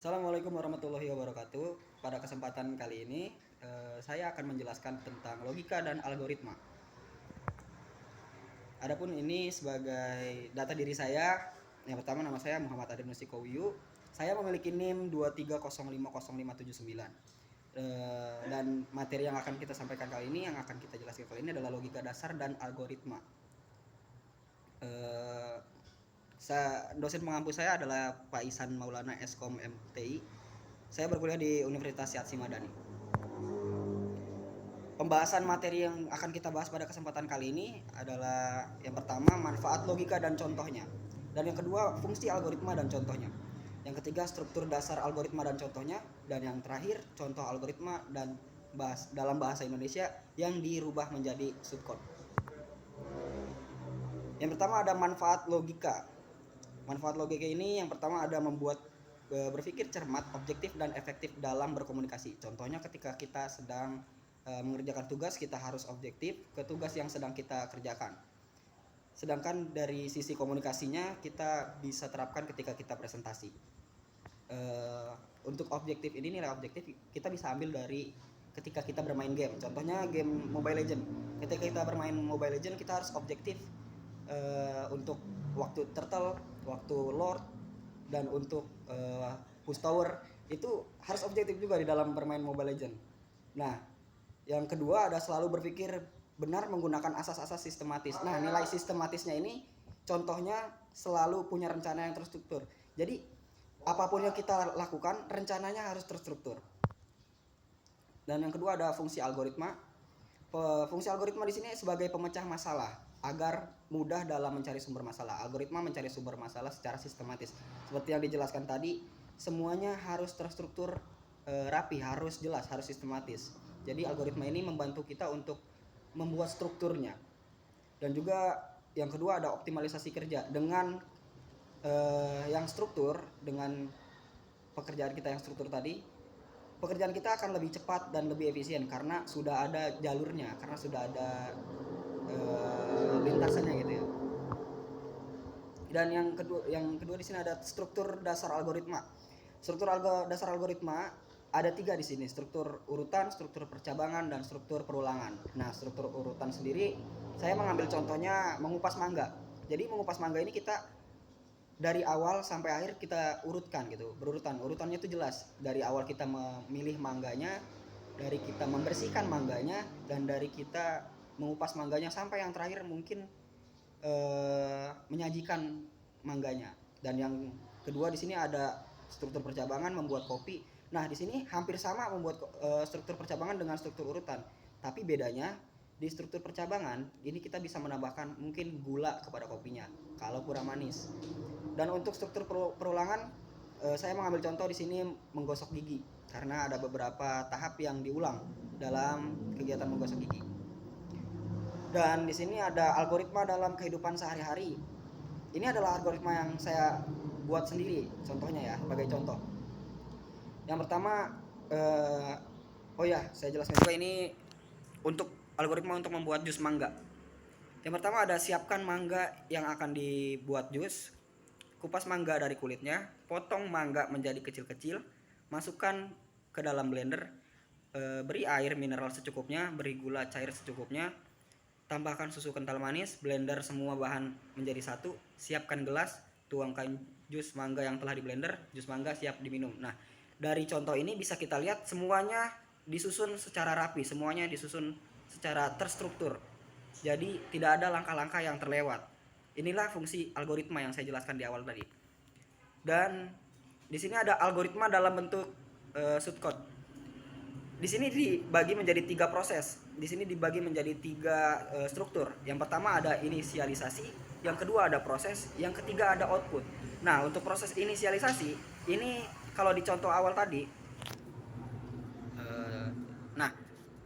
Assalamualaikum warahmatullahi wabarakatuh. Pada kesempatan kali ini, saya akan menjelaskan tentang logika dan algoritma. Adapun ini sebagai data diri saya, yang pertama nama saya Muhammad Adem Nusikowiyu. Saya memiliki NIM 230500579. Dan materi yang akan kita sampaikan kali ini, yang akan kita jelaskan kali ini adalah logika dasar dan algoritma. Dosen pengampu saya adalah Pak Isan Maulana Eskom MTI. Saya berkuliah di Universitas Syedzi Madani. Pembahasan materi yang akan kita bahas pada kesempatan kali ini adalah yang pertama manfaat logika dan contohnya, dan yang kedua fungsi algoritma dan contohnya, yang ketiga struktur dasar algoritma dan contohnya, dan yang terakhir contoh algoritma dan dalam bahasa Indonesia yang dirubah menjadi subcode. Yang pertama ada manfaat logika. Manfaat logika ini yang pertama ada membuat berpikir cermat, objektif, dan efektif dalam berkomunikasi. Contohnya ketika kita sedang mengerjakan tugas, kita harus objektif ke tugas yang sedang kita kerjakan. Sedangkan dari sisi komunikasinya kita bisa terapkan ketika kita presentasi. Untuk objektif ini, nilai objektif kita bisa ambil dari ketika kita bermain game. Contohnya game Mobile Legends. Ketika kita bermain Mobile Legends, kita harus objektif untuk waktu turtle, waktu lord, dan untuk push tower itu harus objektif juga di dalam bermain Mobile Legends. Nah, yang kedua ada selalu berpikir benar menggunakan asas-asas sistematis. Nah, nilai sistematisnya ini contohnya selalu punya rencana yang terstruktur. Jadi apapun yang kita lakukan rencananya harus terstruktur. Dan yang kedua ada fungsi algoritma. Fungsi algoritma di sini sebagai pemecah masalah agar mudah dalam mencari sumber masalah. Algoritma mencari sumber masalah secara sistematis. Seperti yang dijelaskan tadi, semuanya harus terstruktur rapi, harus jelas, harus sistematis. Jadi algoritma ini membantu kita untuk membuat strukturnya. Dan juga yang kedua ada optimalisasi kerja. Dengan yang struktur, dengan pekerjaan kita yang struktur tadi, pekerjaan kita akan lebih cepat dan lebih efisien karena sudah ada jalurnya, karena sudah ada lintasannya gitu ya. Dan yang kedua di sini ada struktur dasar algoritma. Struktur dasar algoritma ada 3 di sini, struktur urutan, struktur percabangan, dan struktur perulangan. Nah, struktur urutan sendiri saya mengambil contohnya mengupas mangga. Jadi mengupas mangga ini kita dari awal sampai akhir kita urutkan gitu, berurutan. Urutannya itu jelas. Dari awal kita memilih mangganya, dari kita membersihkan mangganya, dan dari kita mengupas mangganya sampai yang terakhir mungkin menyajikan mangganya. Dan yang kedua di sini ada struktur percabangan, membuat kopi. Nah, di sini hampir sama membuat struktur percabangan dengan struktur urutan. Tapi bedanya di struktur percabangan ini kita bisa menambahkan mungkin gula kepada kopinya kalau kurang manis. Dan untuk struktur perulangan saya mengambil contoh di sini menggosok gigi karena ada beberapa tahap yang diulang dalam kegiatan menggosok gigi. Dan di sini ada algoritma dalam kehidupan sehari-hari. Ini adalah algoritma yang saya buat sendiri, contohnya ya, sebagai contoh. Yang pertama, saya jelaskan juga ini untuk algoritma untuk membuat jus mangga. Yang pertama ada siapkan mangga yang akan dibuat jus. Kupas mangga dari kulitnya, potong mangga menjadi kecil-kecil, masukkan ke dalam blender, beri air mineral secukupnya, beri gula cair secukupnya, tambahkan susu kental manis, blender semua bahan menjadi satu, siapkan gelas, tuangkan jus mangga yang telah di blender, jus mangga siap diminum. Nah, dari contoh ini bisa kita lihat semuanya disusun secara rapi, semuanya disusun secara terstruktur. Jadi tidak ada langkah-langkah yang terlewat. Inilah fungsi algoritma yang saya jelaskan di awal tadi. Dan di sini ada algoritma dalam bentuk subcode. Di sini dibagi menjadi 3 proses. Di sini dibagi menjadi 3 struktur. Yang pertama ada inisialisasi, yang kedua ada proses, yang ketiga ada output. Nah, untuk proses inisialisasi ini kalau di contoh awal tadi, nah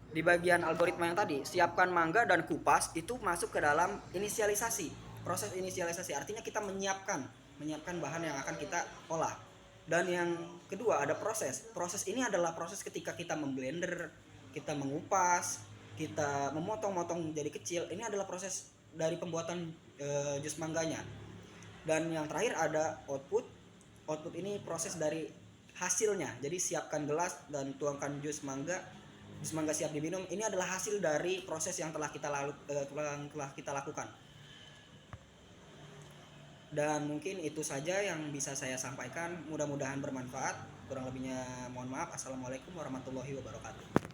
di bagian algoritma yang tadi, siapkan mangga dan kupas itu masuk ke dalam inisialisasi. Proses inisialisasi artinya kita menyiapkan bahan yang akan kita olah. Dan yang kedua ada proses. Proses ini adalah proses ketika kita memblender, kita mengupas, kita memotong-motong jadi kecil. Ini adalah proses dari pembuatan jus mangganya. Dan yang terakhir ada output. Output ini proses dari hasilnya. Jadi siapkan gelas dan tuangkan jus mangga. Jus mangga siap diminum. Ini adalah hasil dari proses yang telah kita lakukan. Dan mungkin itu saja yang bisa saya sampaikan. Mudah-mudahan bermanfaat. Kurang lebihnya mohon maaf. Assalamualaikum warahmatullahi wabarakatuh.